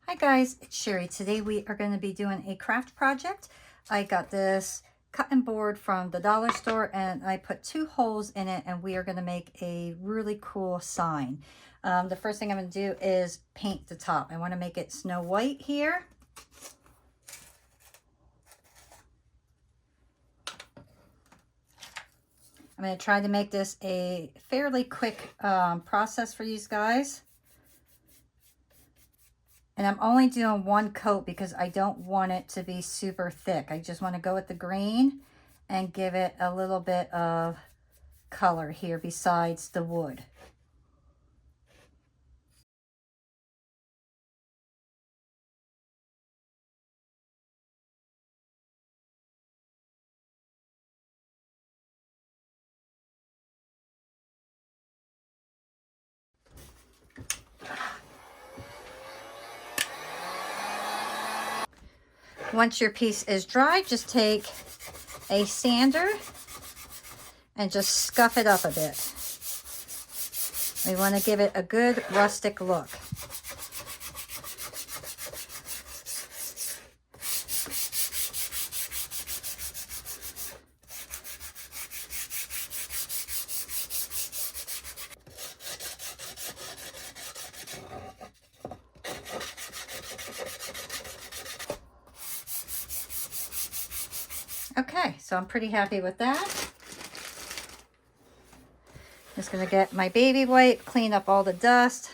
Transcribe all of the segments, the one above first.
Hi guys, it's Sherry. Today we are going to be doing a craft project. I got this cutting board from the dollar store and I put 2 holes in it, and we are going to make a really cool sign. The first thing I'm going to do is paint the top. I want to make it Snow White here. I'm going to try to make this a fairly quick process for you guys. And I'm only doing 1 coat because I don't want it to be super thick. I just want to go with the green and give it a little bit of color here besides the wood. Once your piece is dry, just take a sander and just scuff it up a bit. We want to give it a good rustic look. Okay, so I'm pretty happy with that. Just going to get my baby wipe, clean up all the dust.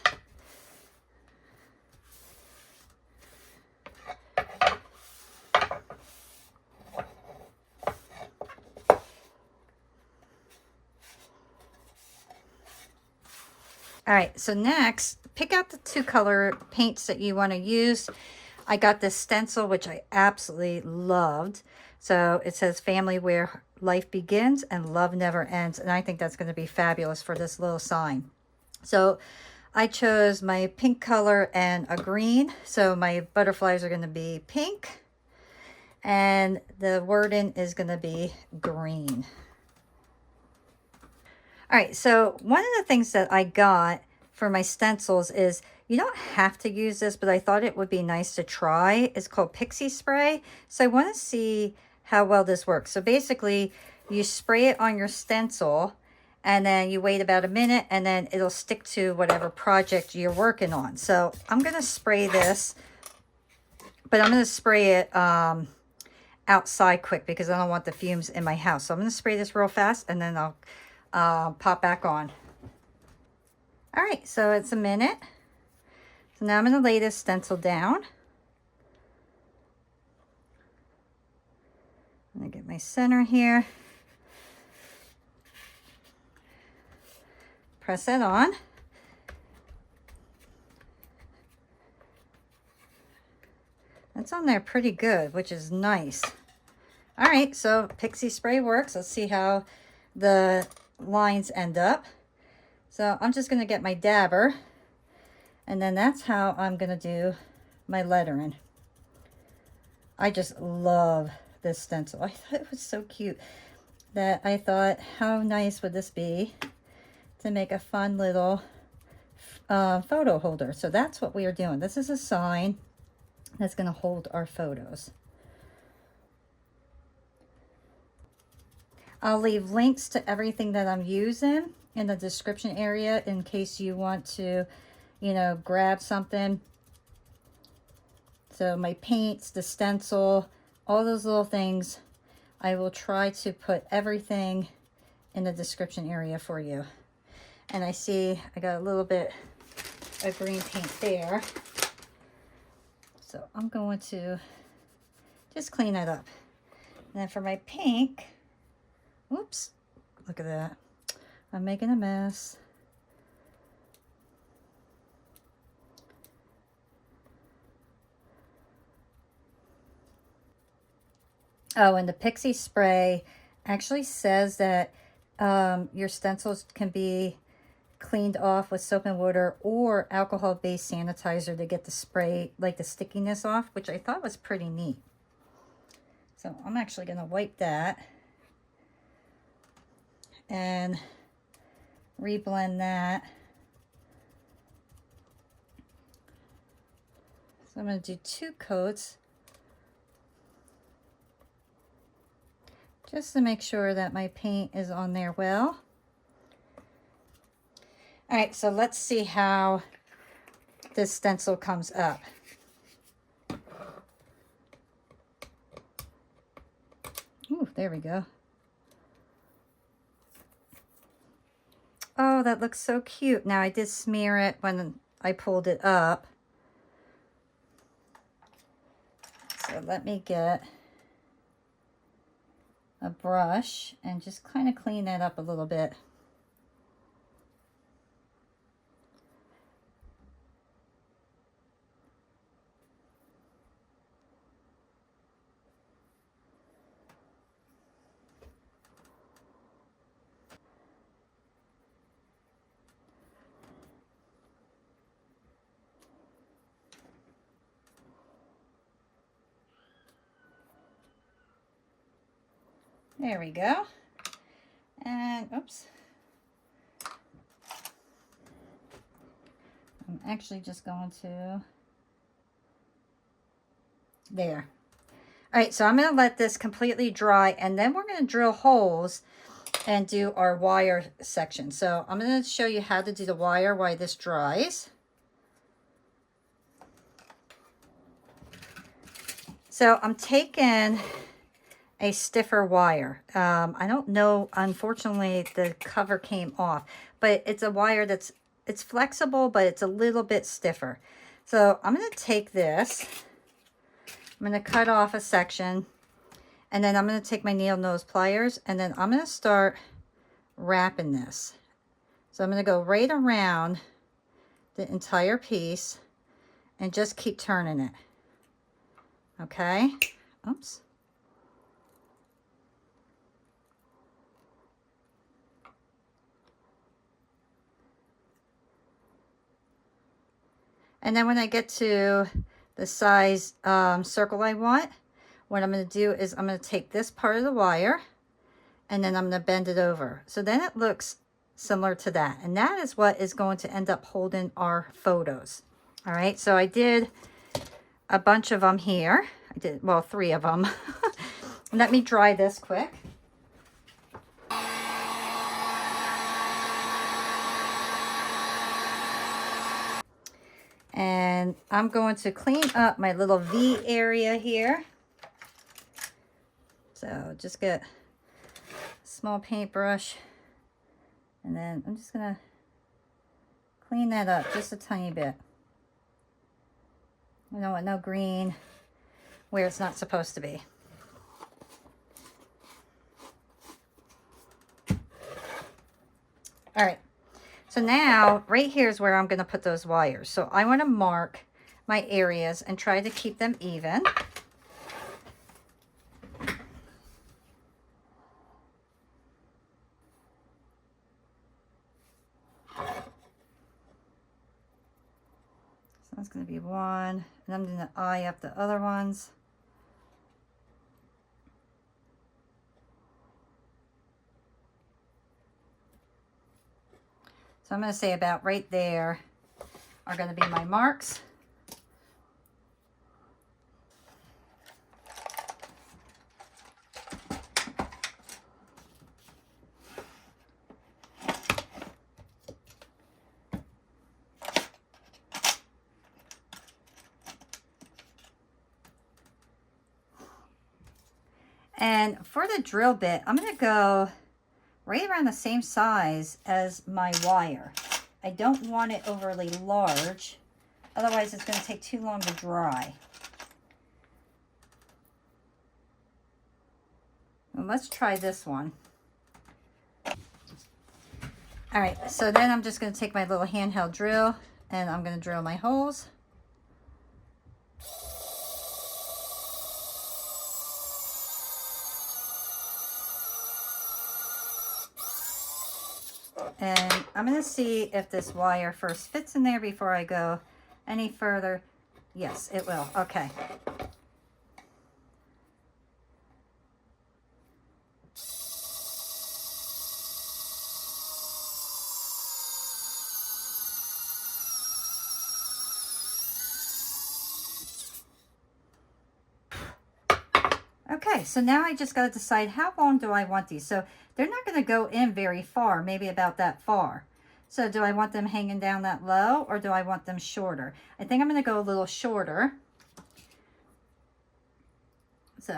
All right, so next, pick out the 2 color paints that you want to use. I got this stencil, which I absolutely loved. So it says family where life begins and love never ends. And I think that's going to be fabulous for this little sign. So I chose my pink color and a green. So my butterflies are going to be pink. And the wording is going to be green. All right, so one of the things that I got for my stencils is, you don't have to use this, but I thought it would be nice to try. It's called Pixie Spray. So I want to see how well this works. So basically, you spray it on your stencil, and then you wait about a minute, and then it'll stick to whatever project you're working on. So I'm going to spray this, but I'm going to spray it outside quick because I don't want the fumes in my house. So I'm going to spray this real fast, and then I'll pop back on. All right, so it's a minute. So now I'm going to lay this stencil down. I'm going to get my center here. Press it on. That's on there pretty good, which is nice. All right, so Pixie Spray works. Let's see how the lines end up. So I'm just going to get my dabber, and then that's how I'm going to do my lettering. I just love this stencil. I thought it was so cute that I thought, how nice would this be to make a fun little photo holder. So that's what we are doing. This is a sign that's going to hold our photos. I'll leave links to everything that I'm using in the description area in case you want to, you know, grab something. So my paints, the stencil, all those little things, I will try to put everything in the description area for you. And I see I got a little bit of green paint there. So I'm going to just clean it up. And then for my pink, oops, look at that. I'm making a mess. Oh, and the Pixie Spray actually says that your stencils can be cleaned off with soap and water or alcohol-based sanitizer to get the spray, like the stickiness off, which I thought was pretty neat. So I'm actually going to wipe that and reblend that. So I'm going to do 2 coats just to make sure that my paint is on there well. All right, so let's see how this stencil comes up. Ooh, there we go. Oh, that looks so cute. Now I did smear it when I pulled it up. So let me get a brush and just kind of clean that up a little bit. There we go. And oops. I'm actually just going to there. All right, so I'm going to let this completely dry, and then we're going to drill holes and do our wire section. So I'm going to show you how to do the wire while this dries. So I'm taking a stiffer wire. I don't know, unfortunately the cover came off, but it's a wire it's flexible, but it's a little bit stiffer. So I'm going to take this, I'm going to cut off a section, and then I'm going to take my needle nose pliers, and then I'm going to start wrapping this. So I'm going to go right around the entire piece and just keep turning it. Okay. Oops. And then when I get to the size circle I want, what I'm going to do is I'm going to take this part of the wire and then I'm going to bend it over. So then it looks similar to that. And that is what is going to end up holding our photos. All right, so I did a bunch of them here. I did, well, 3 of them. Let me dry this quick. And I'm going to clean up my little V area here. So just get a small paintbrush, and then I'm just gonna clean that up just a tiny bit. I don't want no green where it's not supposed to be. All right. So now, right here is where I'm going to put those wires. So I want to mark my areas and try to keep them even. So that's going to be 1, and I'm going to eye up the other ones. So I'm going to say about right there are going to be my marks. And for the drill bit, I'm going to go right around the same size as my wire. I don't want it overly large, otherwise it's going to take too long to dry. And let's try this one. All right, so then I'm just going to take my little handheld drill and I'm going to drill my holes. And I'm going to see if this wire first fits in there before I go any further. Yes, it will. Okay. Okay, so now I just got to decide how long do I want these. So they're not going to go in very far, maybe about that far. So do I want them hanging down that low or do I want them shorter? I think I'm going to go a little shorter. So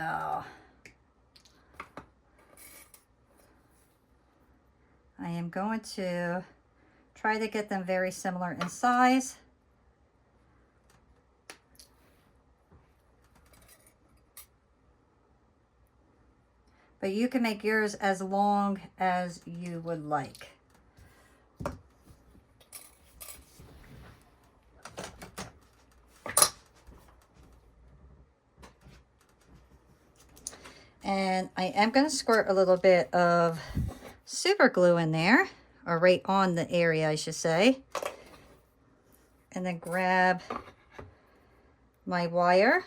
I am going to try to get them very similar in size. But you can make yours as long as you would like. And I am going to squirt a little bit of super glue in there, or right on the area, I should say. And then grab my wire.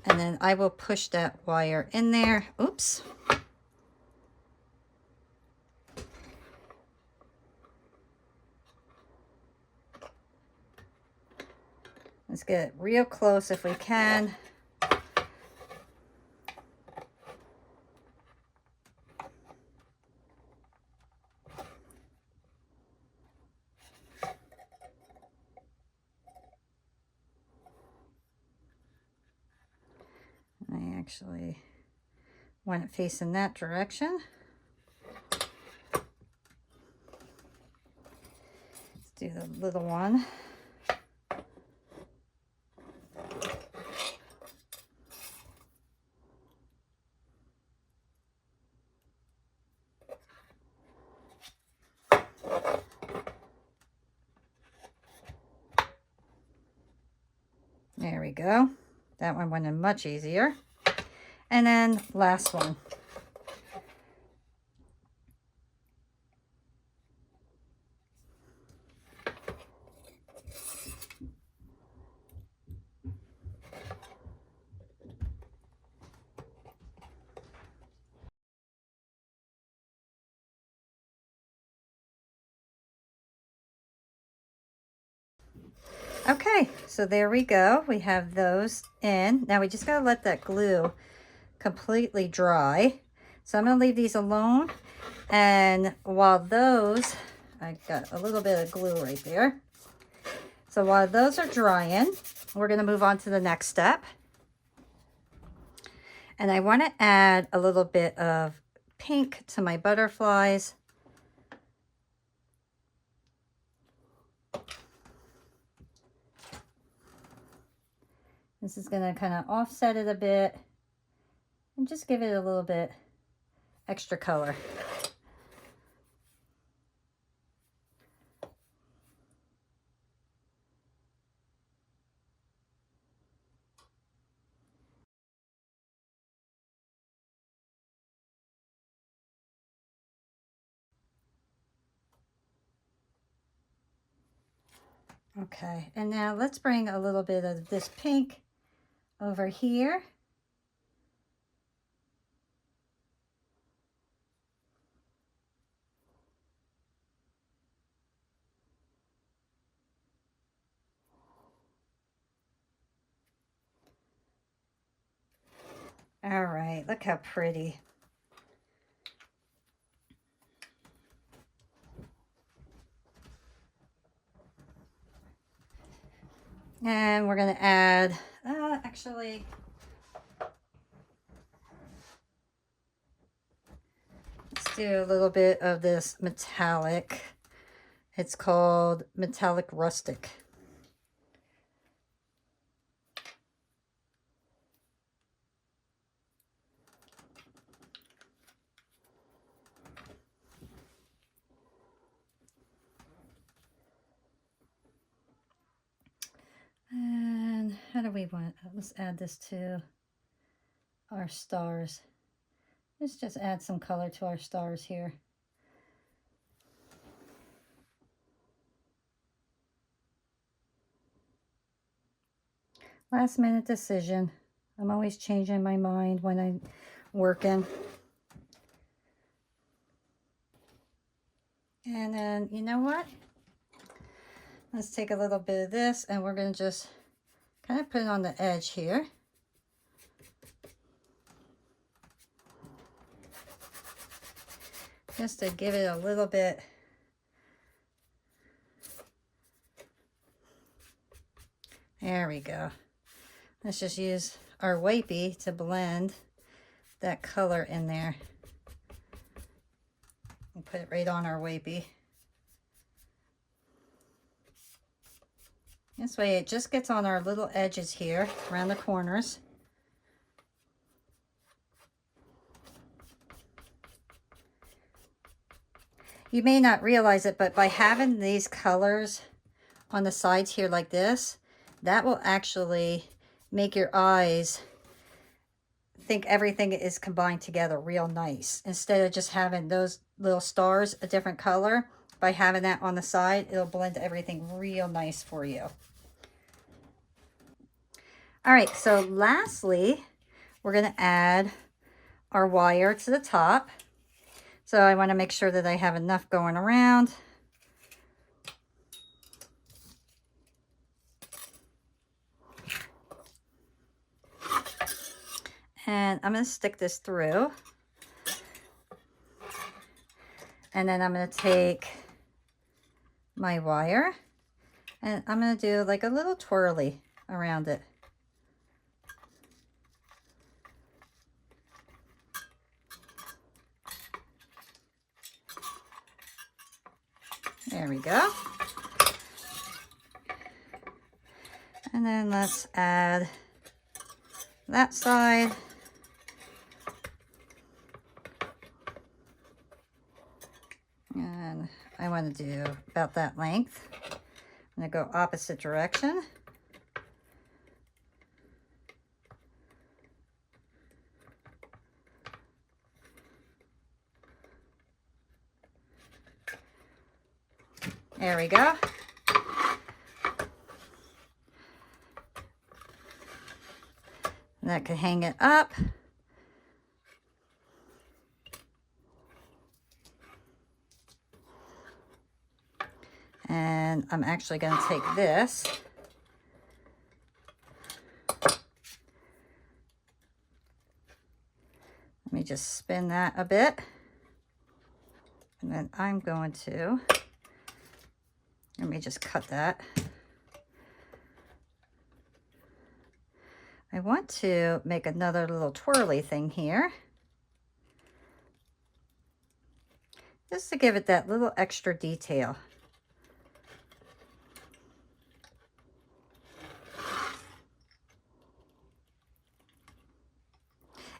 And then I will push that wire in there. Oops. Let's get it real close if we can. I actually want it facing that direction. Let's do the little one. There we go. That one went in much easier. And then last one. Okay, so there we go. We have those in. Now we just gotta let that glue completely dry. So I'm gonna leave these alone. And while those, I got a little bit of glue right there. So while those are drying, we're gonna move on to the next step. And I wanna add a little bit of pink to my butterflies. This is going to kind of offset it a bit and just give it a little bit extra color. Okay, and now let's bring a little bit of this pink over here. All right, look how pretty. And we're going to add, actually, let's do a little bit of this metallic. It's called Metallic Rustic. And how do we want, let's add this to our stars. Let's just add some color to our stars here. Last minute decision. I'm always changing my mind when I'm working. And then, you know what? Let's take a little bit of this and we're going to just kind of put it on the edge here. just to give it a little bit. There we go. Let's just use our wipey to blend that color in there. And put it right on our wipey. This way it just gets on our little edges here, around the corners. You may not realize it, but by having these colors on the sides here like this, that will actually make your eyes think everything is combined together real nice. Instead of just having those little stars a different color, by having that on the side, it'll blend everything real nice for you. All right, so lastly, we're going to add our wire to the top. So I want to make sure that I have enough going around. And I'm going to stick this through. And then I'm going to take my wire and I'm going to do like a little twirly around it. There we go. And then let's add that side. And I want to do about that length. I'm going to go opposite direction. There we go. And that could hang it up. And I'm actually going to take this. Let me just spin that a bit. And then I'm going to, let me just cut that. I want to make another little twirly thing here. Just to give it that little extra detail.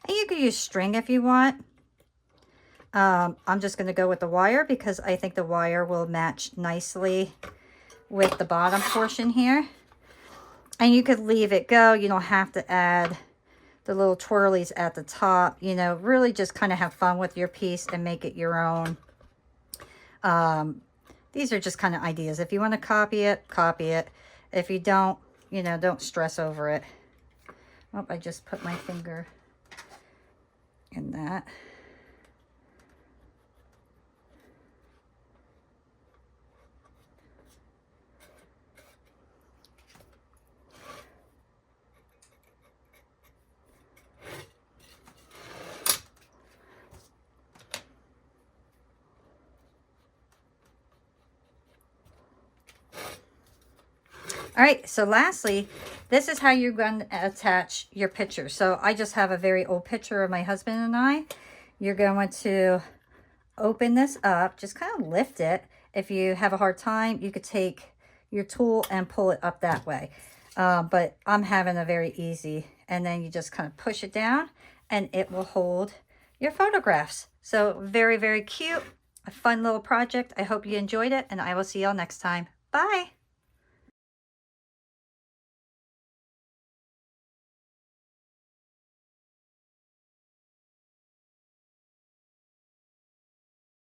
And you could use string if you want. I'm just going to go with the wire because I think the wire will match nicely with the bottom portion here. And you could leave it go. You don't have to add the little twirlies at the top. You know, really just kind of have fun with your piece and make it your own. These are just kind of ideas. If you want to copy it, copy it. If you don't, you know, don't stress over it. Oh, I just put my finger in that. All right, so lastly, this is how you're going to attach your picture. So I just have a very old picture of my husband and I. You're going to open this up, just kind of lift it. If you have a hard time, you could take your tool and pull it up that way. But I'm having a very easy, and then you just kind of push it down and it will hold your photographs. So very, very cute, a fun little project. I hope you enjoyed it, and I will see y'all next time. Bye.